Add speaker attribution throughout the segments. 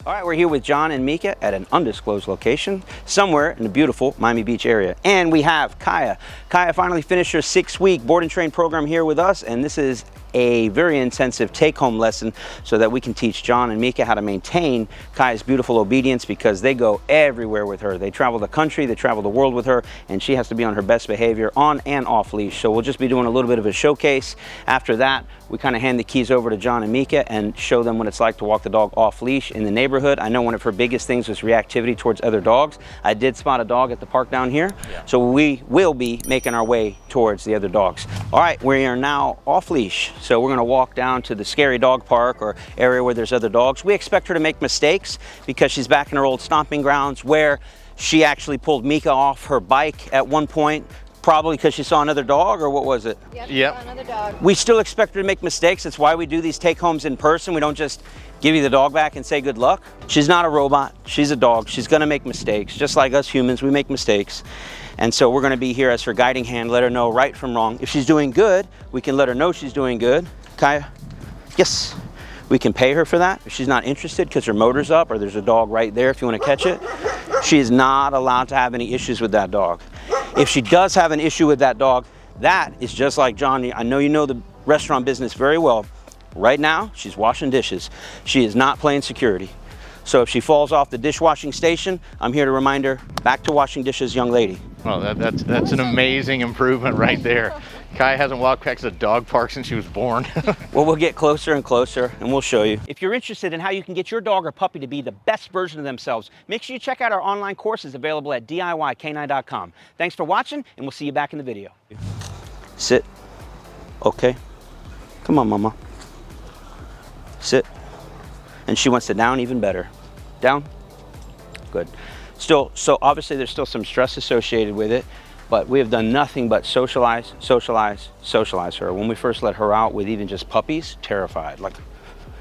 Speaker 1: All right, we're here with John and Mika at an undisclosed location somewhere in the beautiful Miami Beach area. And we have Kaia. Kaia finally finished her 6-week board and train program here with us, and this is a very intensive take-home lesson so that we can teach John and Mika how to maintain Kaia's beautiful obedience, because they go everywhere with her. They travel the country, they travel the world with her, and she has to be on her best behavior on and off leash. So we'll just be doing a little bit of a showcase. After that, we kind of hand the keys over to John and Mika and show them what it's like to walk the dog off leash in the neighborhood. I know one of her biggest things was reactivity towards other dogs. I did spot a dog at the park down here, so we will be making our way towards the other dogs. All right, we are now off leash. So we're gonna walk down to the scary dog park or area where there's other dogs. We expect her to make mistakes because she's back in her old stomping grounds where she actually pulled Mika off her bike at one point, probably because she saw another dog, or what was it?
Speaker 2: Yep. Saw another dog.
Speaker 1: We still expect her to make mistakes. That's why we do these take homes in person. We don't just give you the dog back and say good luck. She's not a robot, she's a dog. She's gonna make mistakes. Just like us humans, we make mistakes. And so we're gonna be here as her guiding hand, let her know right from wrong. If she's doing good, we can let her know she's doing good. Kaia, yes. We can pay her for that. If she's not interested because her motor's up or there's a dog right there if you want to catch it, she is not allowed to have any issues with that dog. If she does have an issue with that dog, that is just like John. I know you know the restaurant business very well. Right now, she's washing dishes. She is not playing security. So if she falls off the dishwashing station, I'm here to remind her, back to washing dishes, young lady.
Speaker 3: Well, that's an amazing improvement right there. Kaia hasn't walked past a dog park since she was born.
Speaker 1: Well, we'll get closer and closer and we'll show you. If you're interested in how you can get your dog or puppy to be the best version of themselves, make sure you check out our online courses available at DIYcanine.com. Thanks for watching, and we'll see you back in the video. Sit. Okay. Come on, mama. Sit. And she wants to down even better. Down. Good. Still, so obviously there's still some stress associated with it, but we have done nothing but socialize, socialize, socialize her. When we first let her out with even just puppies, terrified. Like,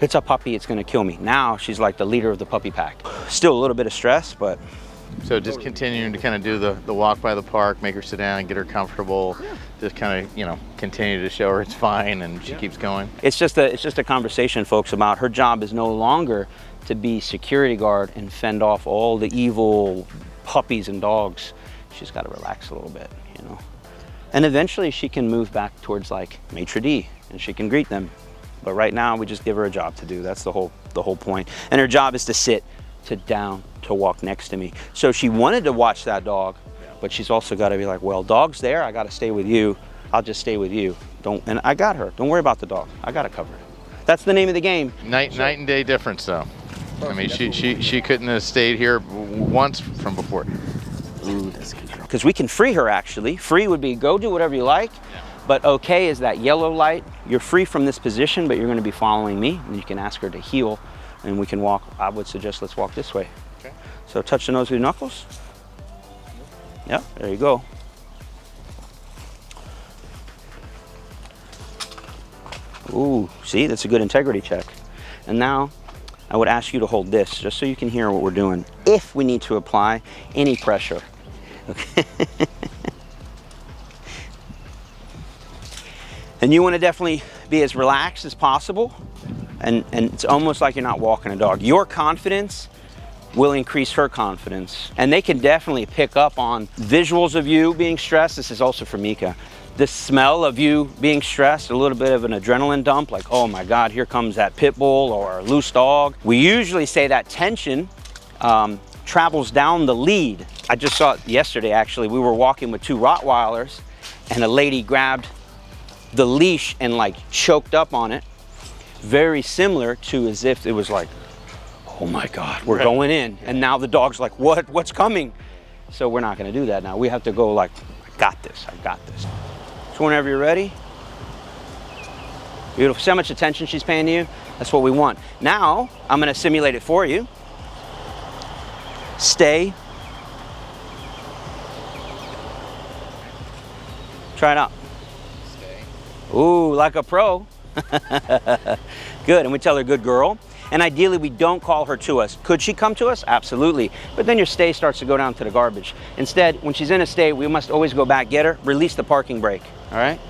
Speaker 1: it's a puppy, it's gonna kill me. Now she's like the leader of the puppy pack. Still a little bit of stress, but.
Speaker 3: So just continuing to kind of do the walk by the park, make her sit down, get her comfortable, just kind of, you know, continue to show her it's fine, and she keeps going.
Speaker 1: It's just a conversation, folks, about her job is no longer to be security guard and fend off all the evil puppies and dogs. She's got to relax a little bit, you know. And eventually she can move back towards like maitre d' and she can greet them. But right now we just give her a job to do. That's the whole point. And her job is to sit, to down, to walk next to me. So she wanted to watch that dog, but she's also got to be like, well, dog's there, I got to stay with you. I'll just stay with you. And I got her. Don't worry about the dog. I got it covered. That's the name of the game.
Speaker 3: Night and day difference, though. I mean, she couldn't have stayed here once from before.
Speaker 1: Because we can free her, actually. Free would be go do whatever you like, but okay is that yellow light. You're free from this position, but you're going to be following me, and you can ask her to heel, and we can walk. I would suggest let's walk this way. Okay. So touch the nose with your knuckles. Yep, there you go. Ooh, see, that's a good integrity check. And now I would ask you to hold this just so you can hear what we're doing if we need to apply any pressure. Okay. And you want to definitely be as relaxed as possible, and it's almost like you're not walking a dog. Your confidence will increase her confidence, and they can definitely pick up on visuals of you being stressed. This is also for Mika. The smell of you being stressed, a little bit of an adrenaline dump, like, oh my God, here comes that pit bull or a loose dog. We usually say that tension travels down the lead. I just saw it yesterday, actually. We were walking with 2 Rottweilers, and a lady grabbed the leash and like choked up on it. Very similar to as if it was like, oh my God, we're going in. And now the dog's like, what's coming? So we're not gonna do that now. We have to go like, I got this. So whenever you're ready. Beautiful. See how much attention she's paying to you? That's what we want. Now, I'm gonna simulate it for you. Stay. Try it out. Stay. Ooh, like a pro. Good, and we tell her good girl. And ideally we don't call her to us. Could she come to us? Absolutely. But then your stay starts to go down to the garbage. Instead, when she's in a stay, we must always go back, get her, release the parking brake, all right?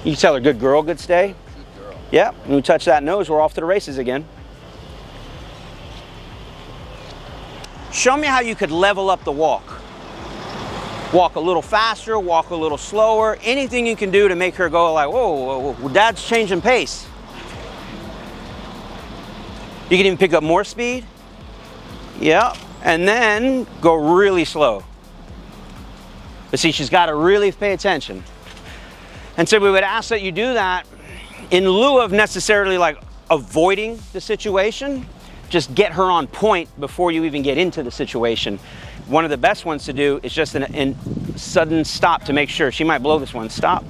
Speaker 1: You tell her good girl, good stay. Good girl. Yeah, when we touch that nose, we're off to the races again. show me how you could level up the walk. Walk a little faster, walk a little slower, anything you can do to make her go like, whoa, whoa, Dad's changing pace. You can even pick up more speed. Yep, and then go really slow. But see, she's got to really pay attention. And so we would ask that you do that in lieu of necessarily like avoiding the situation. Just get her on point before you even get into the situation. One of the best ones to do is just a sudden stop to make sure. She might blow this one. Stop.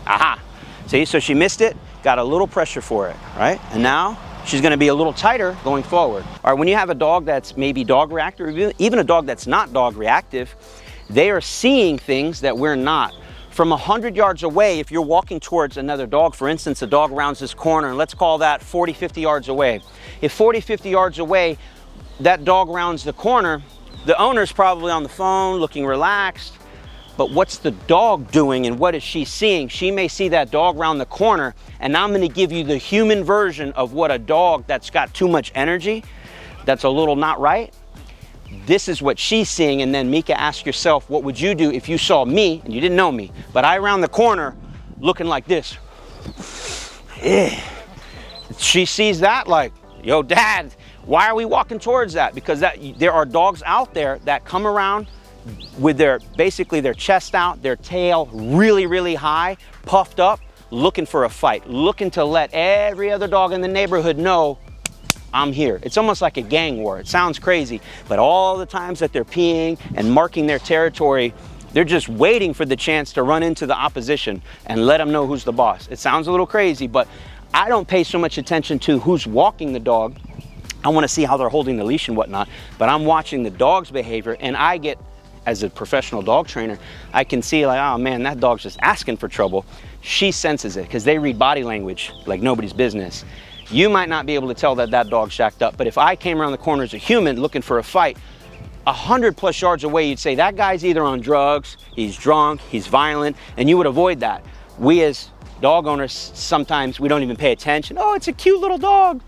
Speaker 1: Aha. See, so she missed it, got a little pressure for it, right? And now she's going to be a little tighter going forward. All right, when you have a dog that's maybe dog reactive, or even a dog that's not dog reactive, they are seeing things that we're not. From 100 yards away, if you're walking towards another dog, for instance, a dog rounds this corner, and let's call that 40, 50 yards away. If 40, 50 yards away, that dog rounds the corner, the owner's probably on the phone looking relaxed, but what's the dog doing and what is she seeing? She may see that dog round the corner, and I'm gonna give you the human version of what a dog that's got too much energy, that's a little not right. This is what she's seeing, and then Meeka, ask yourself, what would you do if you saw me, and you didn't know me, but I round the corner looking like this. She sees that like, yo, Dad, why are we walking towards that? Because there are dogs out there that come around with basically their chest out, their tail really, really high, puffed up, looking for a fight, looking to let every other dog in the neighborhood know, I'm here. It's almost like a gang war. It sounds crazy, but all the times that they're peeing and marking their territory, they're just waiting for the chance to run into the opposition and let them know who's the boss. It sounds a little crazy, but I don't pay so much attention to who's walking the dog. I want to see how they're holding the leash and whatnot, but I'm watching the dog's behavior, and I get, as a professional dog trainer, I can see like, oh man, that dog's just asking for trouble. She senses it because they read body language like nobody's business. You might not be able to tell that that dog's shacked up, but if I came around the corner as a human looking for a fight, 100+ yards away, you'd say that guy's either on drugs, he's drunk, he's violent, and you would avoid that. We as dog owners, sometimes we don't even pay attention. Oh, it's a cute little dog.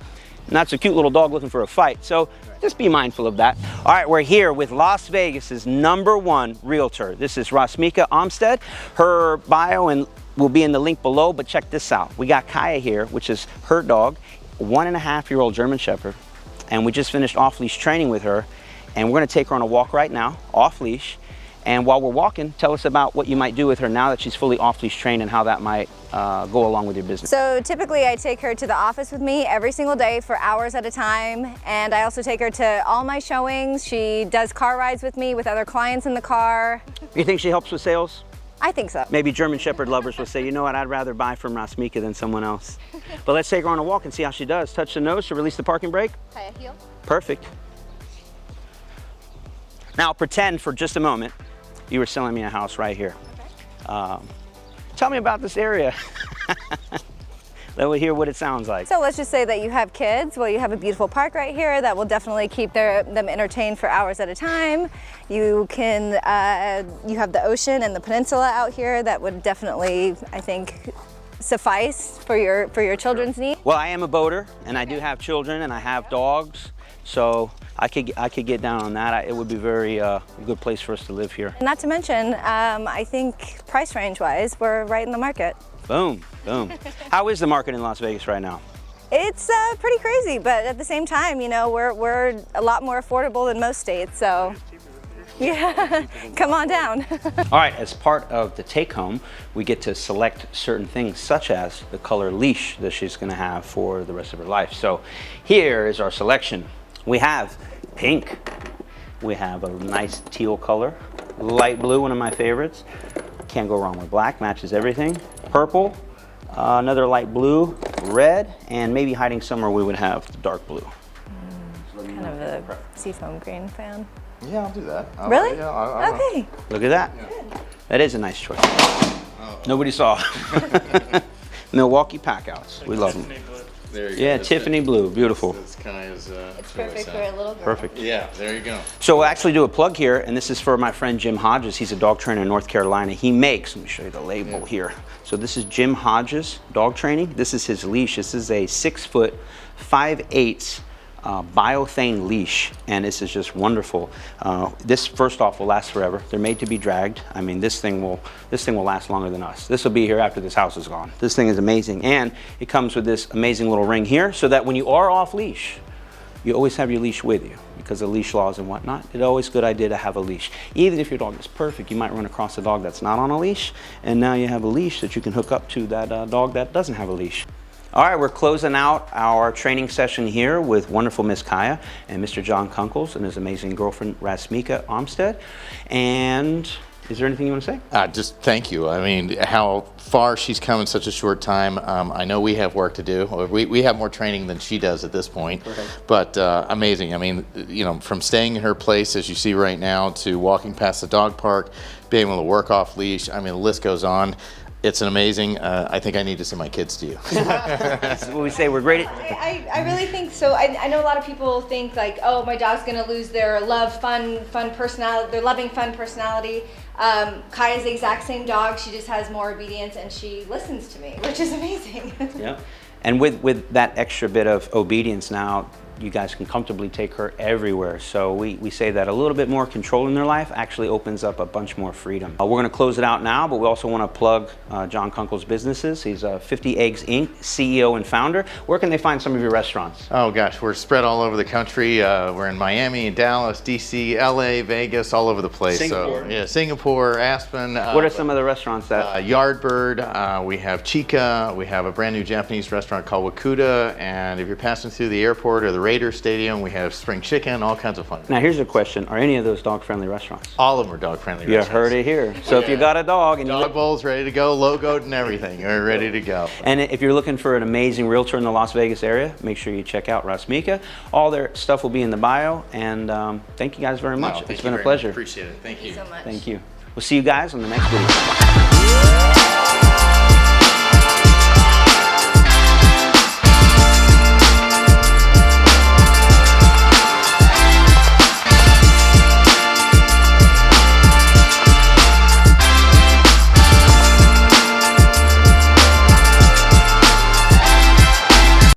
Speaker 1: And that's a cute little dog looking for a fight. So just be mindful of that. All right, we're here with Las Vegas's #1 realtor. This is Rasmeeka Onstead. Her bio will be in the link below, but check this out. We got Kaia here, which is her dog, 1.5-year-old German Shepherd, and we just finished off-leash training with her, and we're gonna take her on a walk right now, off-leash, and while we're walking, tell us about what you might do with her now that she's fully off-leash trained and how that might go along with your business.
Speaker 2: So typically I take her to the office with me every single day for hours at a time, and I also take her to all my showings. She does car rides with me with other clients in the car.
Speaker 1: You think she helps with sales?
Speaker 2: I think so.
Speaker 1: Maybe German Shepherd lovers will say, you know what, I'd rather buy from Rasmeeka than someone else. But let's take her on a walk and see how she does. Touch the nose to release the parking brake.
Speaker 2: Kaia, heel.
Speaker 1: Perfect. Now pretend for just a moment you were selling me a house right here. Okay. Tell me about this area. Let me hear what it sounds like.
Speaker 2: So let's just say that you have kids. Well, you have a beautiful park right here that will definitely keep them entertained for hours at a time. You can, you have the ocean and the peninsula out here that would definitely, I think, suffice for your children's needs.
Speaker 1: Well, I am a boater, and I do have children, and I have dogs, so I could get down on that. It would be very a good place for us to live here.
Speaker 2: Not to mention, I think price range-wise, we're right in the market.
Speaker 1: Boom, boom. How is the market in Las Vegas right now?
Speaker 2: It's pretty crazy, but at the same time, you know, we're a lot more affordable than most states, so yeah, come on down.
Speaker 1: All right, as part of the take-home, we get to select certain things, such as the color leash that she's gonna have for the rest of her life. So here is our selection. We have pink, we have a nice teal color, light blue, one of my favorites. Can't go wrong with black, matches everything. Purple, another light blue, red, and maybe hiding somewhere we would have the dark blue.
Speaker 2: Kind of a seafoam green fan.
Speaker 3: Yeah, I'll do that.
Speaker 2: Really?
Speaker 3: Yeah,
Speaker 2: okay.
Speaker 1: Look at that. Yeah. That is a nice choice. Nobody saw. Milwaukee Packouts. We love them.
Speaker 3: There you
Speaker 1: yeah,
Speaker 3: go.
Speaker 1: Tiffany blue. Beautiful.
Speaker 3: It's kind of
Speaker 2: it's perfect for a little girl.
Speaker 1: Perfect.
Speaker 3: Yeah, there you go.
Speaker 1: So we'll actually do a plug here, and this is for my friend Jim Hodges. He's a dog trainer in North Carolina. He makes, let me show you the label here. So this is Jim Hodges dog training. This is his leash. This is a 6 foot 5/8 biothane leash, and this is just wonderful. This, first off, will last forever. They're made to be dragged. I mean, this thing will last longer than us. This will be here after this house is gone. This thing is amazing, and it comes with this amazing little ring here, so that when you are off leash, you always have your leash with you, because of leash laws and whatnot. It's always a good idea to have a leash. Even if your dog is perfect, you might run across a dog that's not on a leash, and now you have a leash that you can hook up to that dog that doesn't have a leash. All right, we're closing out our training session here with wonderful Miss Kaia and Mr. John Kunkel and his amazing girlfriend Rasmeeka Onstead. And is there anything you want to say?
Speaker 3: Just thank you. I mean, how far she's come in such a short time. I know we have work to do. We have more training than she does at this point. Perfect. But amazing. I mean, you know, from staying in her place, as you see right now, to walking past the dog park, being able to work off leash. I mean, the list goes on. It's an amazing. I think I need to send my kids to you.
Speaker 1: That's what we say. We're great.
Speaker 2: I really think so. I know a lot of people think like, oh, my dog's gonna lose their fun personality, their loving, fun personality. Kaia's the exact same dog. She just has more obedience, and she listens to me, which is amazing.
Speaker 1: Yeah. And with that extra bit of obedience now, you guys can comfortably take her everywhere. So we say that a little bit more control in their life actually opens up a bunch more freedom. We're gonna close it out now, but we also wanna plug John Kunkel's businesses. He's 50 Eggs Inc., CEO and founder. Where can they find some of your restaurants?
Speaker 3: Oh gosh, we're spread all over the country. We're in Miami, Dallas, DC, LA, Vegas, all over the place.
Speaker 1: Singapore.
Speaker 3: So, yeah, Singapore, Aspen.
Speaker 1: What are some of the restaurants that?
Speaker 3: Yardbird, we have Chica, we have a brand new Japanese restaurant called Wakuda, and if you're passing through the airport or the Raiders Stadium, we have spring chicken, all kinds of fun.
Speaker 1: Now here's a question, are any of those dog-friendly restaurants?
Speaker 3: All of them are dog-friendly
Speaker 1: You
Speaker 3: restaurants.
Speaker 1: heard it here. So if you got a dog and
Speaker 3: dog bowls ready to go, logoed and everything, are ready to go.
Speaker 1: And if you're looking for an amazing realtor in the Las Vegas area, make sure you check out Rasmeeka. All their stuff will be in the bio, and thank you guys very much. It's been a pleasure.
Speaker 3: Appreciate it. Thank you.
Speaker 2: Thank you so much.
Speaker 1: Thank you. We'll see you guys on the next video.